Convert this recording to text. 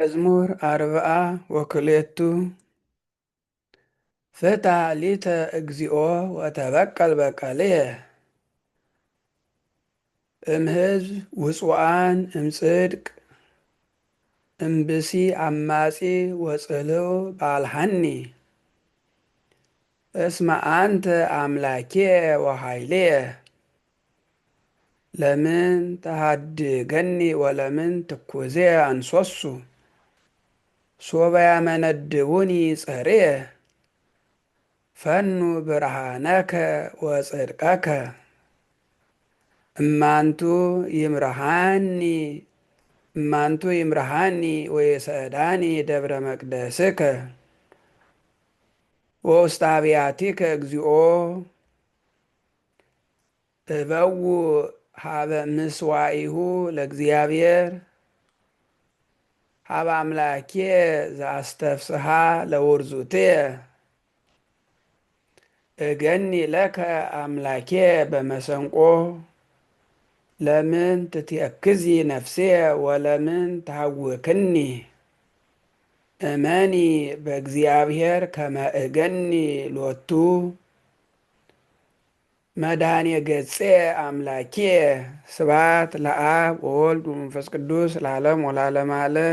መዝሙር አርብዓ ወክልኤቱ ፍትሐ ሊተ እግዚኦ ወተበቀል በቀልየ እምሕዝብ ውፁአን እምጽድቅ እምብሲ አማጺ ወጽልው ባልሃኒ እስመ አንተ አምላኬየ ወኃይልየ ለምን ተሃድገኒ ወለምን ትኩዜ አንሶሱ ሶበ ያመነድቡኒ ጸርየ ፈኑ ብርሃነከ ወጽድቀከ እማንቱ ይምርሃኒ ወየሰዕዳኒ ደብረ መቅደስከ ወውስተ አብያቲከ እግዚኦ እበው ሀበ ምስዋኢሁ ለእግዚአብሔር ሀበ አምላኬየ ዘአስተፍስሐ ለውርዙትየ እገኒ ለከ አምላኬየ በመሰንቆ ለምን ትትየክዚ ነፍስየ ወለምን ተሃውክኒ እመኒ በእግዚአብሔር ከመ እገኒ ሎቱ መድኃኒየ ገጽየ አምላኬየ። ስብሐት ለአብ ወወልድ ወመንፈስ ቅዱስ ለዓለም ወለዓለመ ዓለም።